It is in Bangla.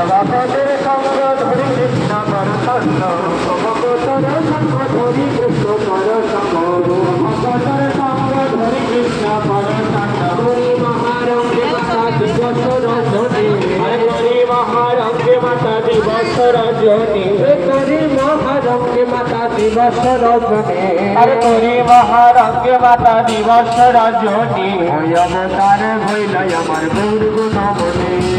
ভগতের সঙ্গ ধরি কৃষ্ণ পরসন্ন ভগতর সঙ্গ ধরি কৃষ্ণ পরসন্ন ভগতর সঙ্গ ধরি কৃষ্ণ পরসন্ন হরি মহারঙ্গে মাতা দিবস রজনী হরি মহারঙ্গে মাতা দিবস রজনী হরি মহারঙ্গে মাতা দিবস রজনী হরি মহারঙ্গে মাতা দিবস রজনী অবতার হইল আমার গৌর গুণমণি